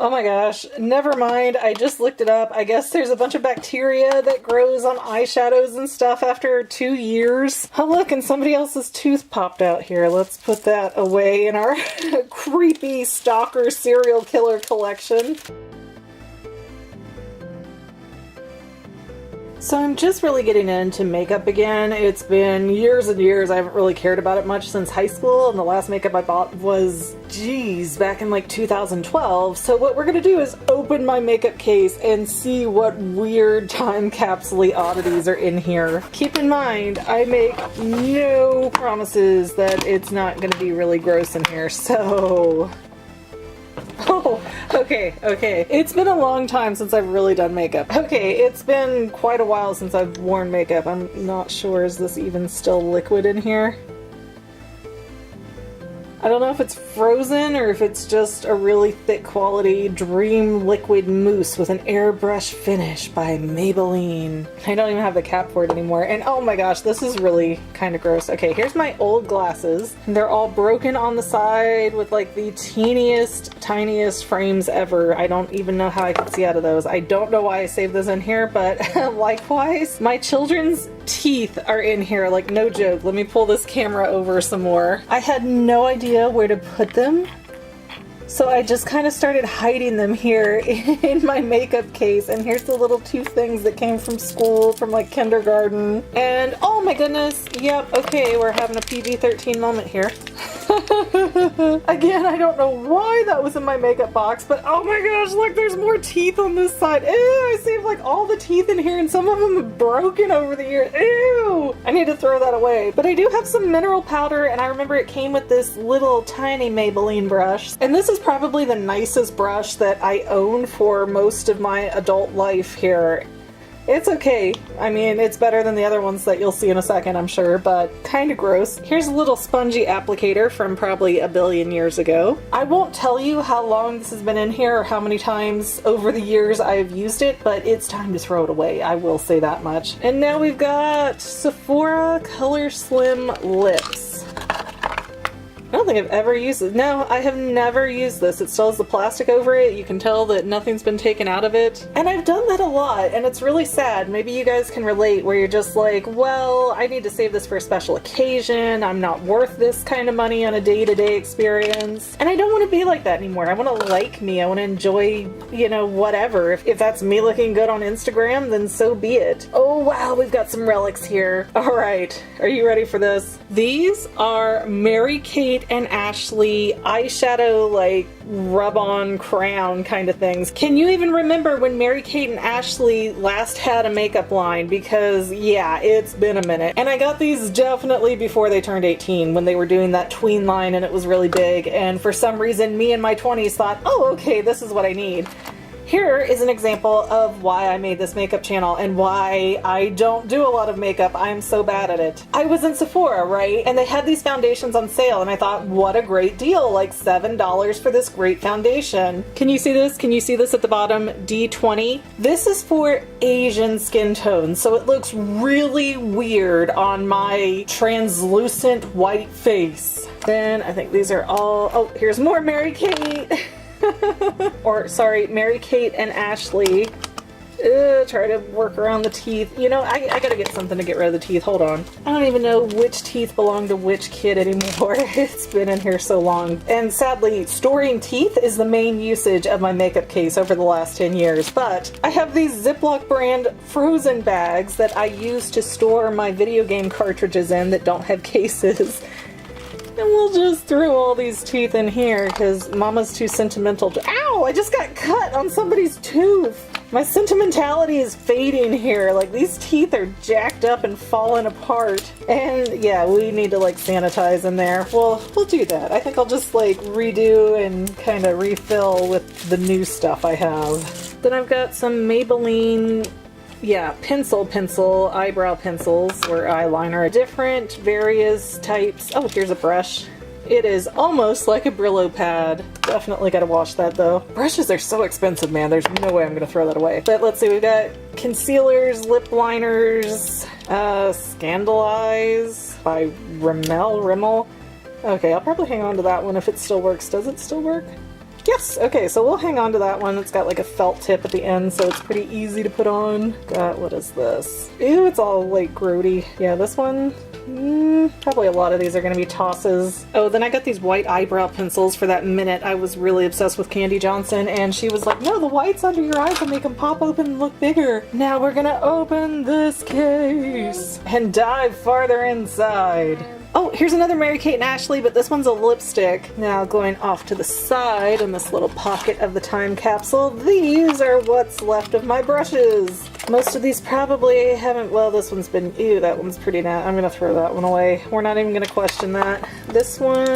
Oh my gosh, never mind. I just looked it up. I guess there's a bunch of bacteria that grows on eyeshadows and stuff after 2 years. Oh look, and somebody else's tooth popped out here. Let's put that away in our creepy stalker serial killer collection. So I'm just really getting into makeup again. It's been years and years. I haven't really cared about it much since high school, and the last makeup I bought was, geez, back in like 2012. So what we're gonna do is open my makeup case and see what weird time capsule oddities are in here. Keep in mind, I make no promises that it's not gonna be really gross in here, so... Oh, okay. It's been a long time since I've really done makeup. Okay, it's been quite a while since I've worn makeup. I'm not sure, is this even still liquid in here? I don't know if it's frozen or if it's just a really thick quality Dream Liquid Mousse with an airbrush finish by Maybelline. I don't even have the cap for it anymore. And oh my gosh, this is really kind of gross. Okay, here's my old glasses. They're all broken on the side with like the teeniest, tiniest frames ever. I don't even know how I could see out of those. I don't know why I saved this in here, but likewise, my children's teeth are in here, like no joke. Let me pull this camera over some more. I had no idea where to put them, so I just kind of started hiding them here in my makeup case. And here's the little tooth things that came from school, from like kindergarten. And oh my goodness, yep, okay, we're having a PG-13 moment here. Again, I don't know why that was in my makeup box, but oh my gosh, look, there's more teeth on this side. Ew, I saved like all the teeth in here and some of them have broken over the years. Ew, I need to throw that away. But I do have some mineral powder, and I remember it came with this little tiny Maybelline brush. And this is probably the nicest brush that I own for most of my adult life here. It's okay. I mean, it's better than the other ones that you'll see in a second, I'm sure, but kind of gross. Here's a little spongy applicator from probably a billion years ago. I won't tell you how long this has been in here or how many times over the years I've used it, but it's time to throw it away. I will say that much. And now we've got Sephora Color Slim Lips. I don't think I've ever used it. No, I have never used this. It still has the plastic over it. You can tell that nothing's been taken out of it. And I've done that a lot, and it's really sad. Maybe you guys can relate, where you're just like, well, I need to save this for a special occasion. I'm not worth this kind of money on a day-to-day experience. And I don't want to be like that anymore. I want to like me. I want to enjoy, you know, whatever. If that's me looking good on Instagram, then so be it. Oh wow, we've got some relics here. All right, are you ready for this? These are Mary-Kate and Ashley eyeshadow, like rub-on crayon kind of things. Can you even remember when Mary-Kate and Ashley last had a makeup line? Because yeah, it's been a minute. And I got these definitely before they turned 18, when they were doing that tween line and it was really big, and for some reason me in my 20s thought, oh okay, this is what I need. Here is an example of why I made this makeup channel and why I don't do a lot of makeup. I'm so bad at it. I was in Sephora, right? And they had these foundations on sale and I thought, what a great deal, like $7 for this great foundation. Can you see this? Can you see this at the bottom? D20. This is for Asian skin tones, so it looks really weird on my translucent white face. Then I think these are all, oh, here's more Mary-Kate. Or sorry, Mary-Kate and Ashley. Try to work around the teeth. You know, I gotta get something to get rid of the teeth. Hold on. I don't even know which teeth belong to which kid anymore. It's been in here so long. And sadly, storing teeth is the main usage of my makeup case over the last 10 years. But I have these Ziploc brand frozen bags that I use to store my video game cartridges in that don't have cases. And we'll just throw all these teeth in here because Mama's too sentimental to— Ow! I just got cut on somebody's tooth! My sentimentality is fading here. Like, these teeth are jacked up and falling apart. And yeah, we need to like sanitize in there. Well, we'll do that. I think I'll just like redo and kind of refill with the new stuff I have. Then I've got some Maybelline, yeah, pencil eyebrow pencils or eyeliner. Different various types. Oh, here's a brush. It is almost like a Brillo pad. Definitely gotta wash that though. Brushes are so expensive, man. There's no way I'm gonna throw that away. But let's see, we've got concealers, lip liners, Scandalize by Rimmel. Okay, I'll probably hang on to that one if it still works. Does it still work? Yes, okay, so we'll hang on to that one. It's got like a felt tip at the end, so it's pretty easy to put on. Got, what is this? Ew, it's all like grody. Yeah, this one, probably a lot of these are gonna be tosses. Oh, then I got these white eyebrow pencils. For that minute, I was really obsessed with Candy Johnson, and she was like, no, the whites under your eyes will make them pop open and look bigger. Now we're gonna open this case and dive farther inside. Oh, here's another Mary-Kate and Ashley, but this one's a lipstick. Now going off to the side in this little pocket of the time capsule, these are what's left of my brushes. Most of these probably haven't, well, this one's been, ew, that one's pretty nat. I'm gonna throw that one away. We're not even gonna question that. This one,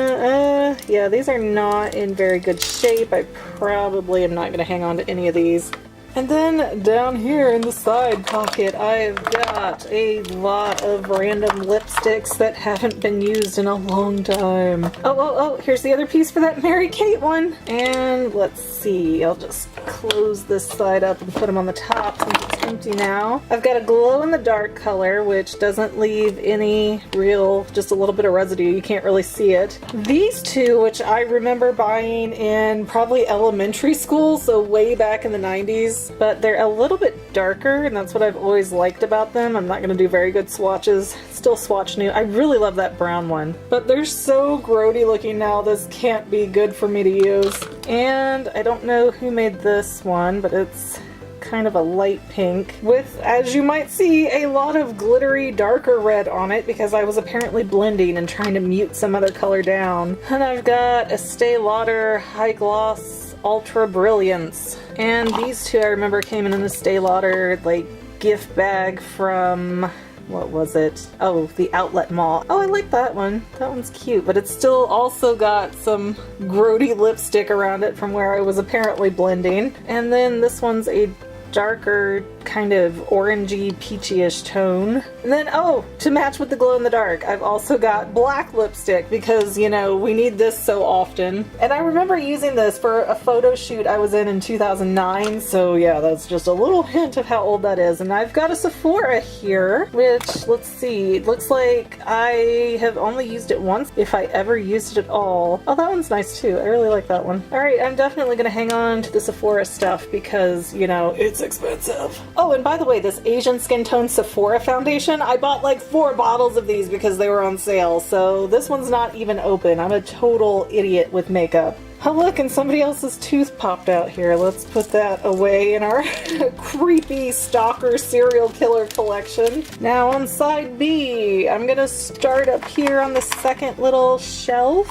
yeah, these are not in very good shape. I probably am not gonna hang on to any of these. And then down here in the side pocket, I've got a lot of random lipsticks that haven't been used in a long time. Oh, here's the other piece for that Mary-Kate one. And let's see, I'll just close this side up and put them on the top since it's empty now. I've got a glow-in-the-dark color, which doesn't leave any real, just a little bit of residue. You can't really see it. These two, which I remember buying in probably elementary school, so way back in the 90s. But they're a little bit darker, and that's what I've always liked about them. I'm not going to do very good swatches. Still swatch new. I really love that brown one. But they're so grody looking now, this can't be good for me to use. And I don't know who made this one, but it's kind of a light pink with, as you might see, a lot of glittery darker red on it because I was apparently blending and trying to mute some other color down. And I've got a Estee Lauder High Gloss Ultra Brilliance. And these two I remember came in an Estee Lauder like gift bag from, what was it? Oh, the Outlet Mall. Oh, I like that one. That one's cute, but it's still also got some grody lipstick around it from where I was apparently blending. And then this one's a darker kind of orangey peachy-ish tone. And then, oh, to match with the glow in the dark, I've also got black lipstick because, you know, we need this so often. And I remember using this for a photo shoot I was in 2009, so yeah, that's just a little hint of how old that is. And I've got a Sephora here, which, let's see, it looks like I have only used it once, if I ever used it at all. Oh, that one's nice too. I really like that one. Alright, I'm definitely gonna hang on to the Sephora stuff because, you know, it's expensive. Oh, and by the way, this Asian Skin Tone Sephora foundation, I bought like 4 bottles of these because they were on sale, so this one's not even open. I'm a total idiot with makeup. Oh look, and somebody else's tooth popped out here. Let's put that away in our creepy stalker serial killer collection. Now on side B, I'm gonna start up here on the second little shelf.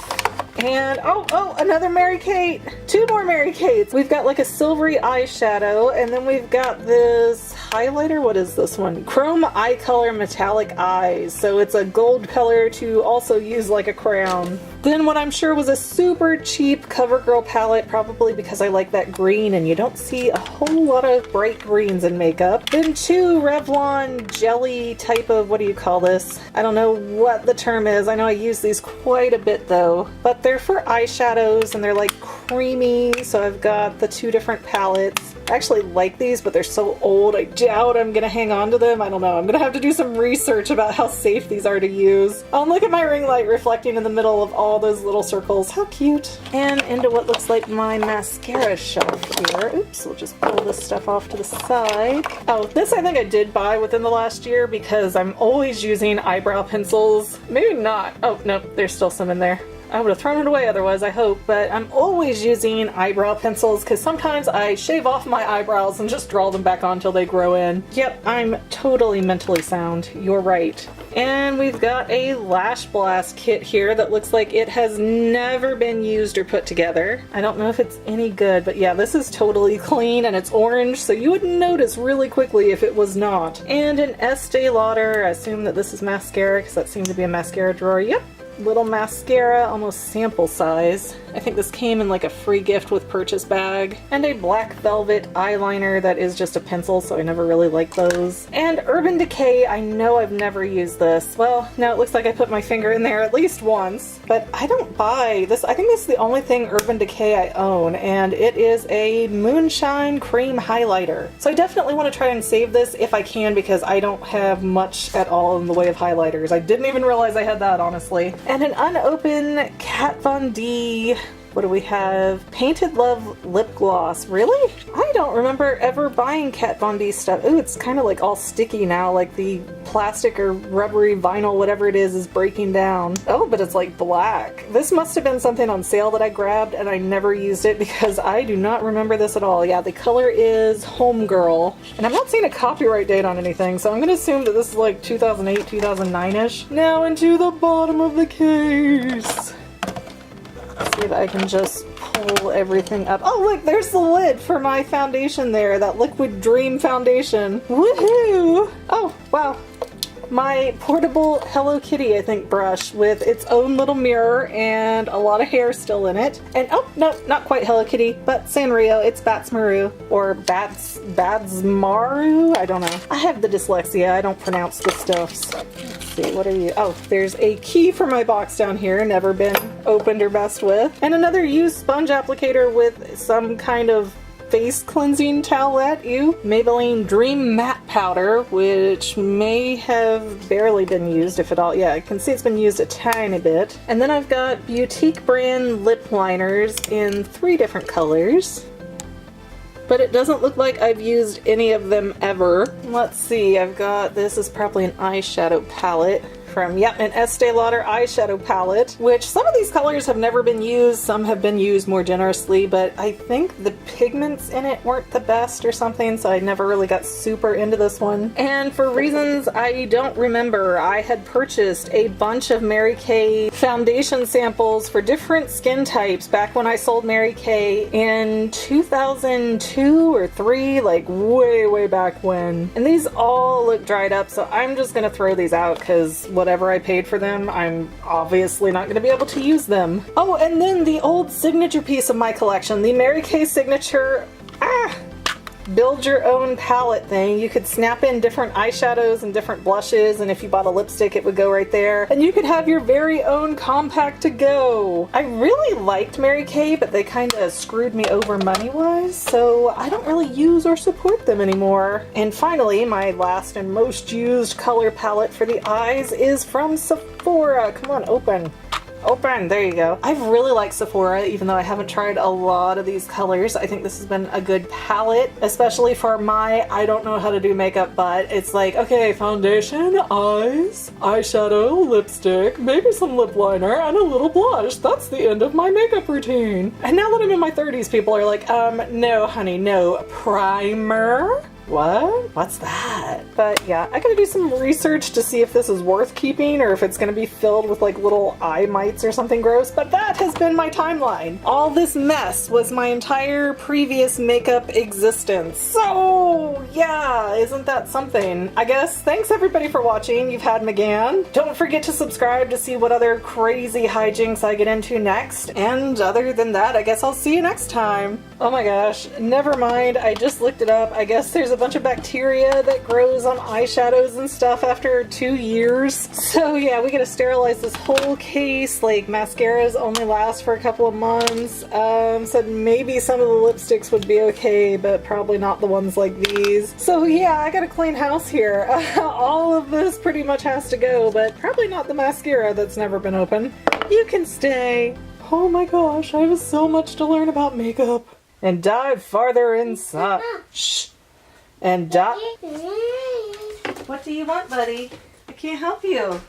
And oh, another Mary-Kate! 2 more Mary-Kates! We've got like a silvery eyeshadow, and then we've got this highlighter. What is this one? Chrome Eye Color Metallic Eyes. So it's a gold color to also use like a crown. Then what I'm sure was a super cheap CoverGirl palette, probably because I like that green, and you don't see a whole lot of bright greens in makeup. Then 2 Revlon jelly type of, what do you call this? I don't know what the term is. I know I use these quite a bit though. But they're for eyeshadows, and they're like creamy, so I've got the 2 different palettes. I actually like these, but they're so old, I doubt I'm gonna hang on to them. I don't know. I'm gonna have to do some research about how safe these are to use. Oh, look at my ring light reflecting in the middle of all those little circles. How cute. And into what looks like my mascara shelf here. Oops, we'll just pull this stuff off to the side. Oh, this I think I did buy within the last year because I'm always using eyebrow pencils. Maybe not. Oh, no, there's still some in there. I would have thrown it away otherwise, I hope, but I'm always using eyebrow pencils because sometimes I shave off my eyebrows and just draw them back on until they grow in. Yep, I'm totally mentally sound. You're right. And we've got a Lash Blast kit here that looks like it has never been used or put together. I don't know if it's any good, but yeah, this is totally clean and it's orange, so you would notice really quickly if it was not. And an Estee Lauder, I assume that this is mascara because that seemed to be a mascara drawer. Yep. Little mascara, almost sample size. I think this came in like a free gift with purchase bag. And a black velvet eyeliner that is just a pencil, so I never really like those. And Urban Decay, I know I've never used this. Well, now it looks like I put my finger in there at least once, but I don't buy this. I think this is the only thing Urban Decay I own, and it is a Moonshine Cream Highlighter. So I definitely want to try and save this if I can because I don't have much at all in the way of highlighters. I didn't even realize I had that, honestly. And an unopened Kat Von D What do we have? Painted Love lip gloss. Really? I don't remember ever buying Kat Von D stuff. Ooh, it's kind of like all sticky now, like the plastic or rubbery vinyl, whatever it is breaking down. Oh, but it's like black. This must have been something on sale that I grabbed and I never used it because I do not remember this at all. Yeah, the color is Homegirl. And I'm not seeing a copyright date on anything, so I'm gonna assume that this is like 2008, 2009-ish. Now into the bottom of the case. Let's see if I can just pull everything up. Oh look, there's the lid for my foundation there, that Liquid Dream foundation. Woohoo! Oh, wow. My portable Hello Kitty, I think, brush with its own little mirror and a lot of hair still in it. And oh, no, not quite Hello Kitty, but Sanrio, it's Batsmaru, or Batsmaru? I don't know. I have the dyslexia, I don't pronounce the stuffs. Let's see, what are you? Oh, there's a key for my box down here, never been opened or messed with. And another used sponge applicator with some kind of face cleansing towelette. Ew. Maybelline Dream Matte Powder, which may have barely been used, if at all. Yeah, I can see it's been used a tiny bit. And then I've got Boutique brand lip liners in 3 different colors. But it doesn't look like I've used any of them ever. Let's see, I've got, this is probably an eyeshadow palette from, yep, an Estee Lauder eyeshadow palette, which some of these colors have never been used, some have been used more generously, but I think the pigments in it weren't the best or something, so I never really got super into this one. And for reasons I don't remember, I had purchased a bunch of Mary Kay foundation samples for different skin types back when I sold Mary Kay in 2002 or 3, like way back when. And these all look dried up, so I'm just gonna throw these out because whatever I paid for them, I'm obviously not going to be able to use them. Oh, and then the old signature piece of my collection, the Mary Kay signature, build your own palette thing. You could snap in different eyeshadows and different blushes, and if you bought a lipstick it would go right there, and you could have your very own compact to go. I really liked Mary Kay, but they kind of screwed me over money-wise, so I don't really use or support them anymore. And finally, my last and most used color palette for the eyes is from Sephora. Come on, open. Open! There you go. I've really liked Sephora, even though I haven't tried a lot of these colors. I think this has been a good palette, especially for my I don't know how to do makeup butt. It's like, okay, foundation, eyes, eyeshadow, lipstick, maybe some lip liner, and a little blush. That's the end of my makeup routine. And now that I'm in my 30s, people are like, no honey, no. Primer? What? What's that? But yeah, I gotta do some research to see if this is worth keeping or if it's gonna be filled with like little eye mites or something gross, but that has been my timeline. All this mess was my entire previous makeup existence. So yeah, isn't that something? I guess thanks everybody for watching. You've had McGann. Don't forget to subscribe to see what other crazy hijinks I get into next. And other than that, I guess I'll see you next time. Oh my gosh, never mind. I just looked it up. I guess there's a bunch of bacteria that grows on eyeshadows and stuff after 2 years. So yeah, we gotta sterilize this whole case. Like, mascaras only last for a couple of months. Said maybe some of the lipsticks would be okay, but probably not the ones like these. So yeah, I got a clean house here. All of this pretty much has to go, but probably not the mascara that's never been open. You can stay. Oh my gosh, I have so much to learn about makeup. And dive farther inside. Shh. And dive. What do you want, buddy? I can't help you.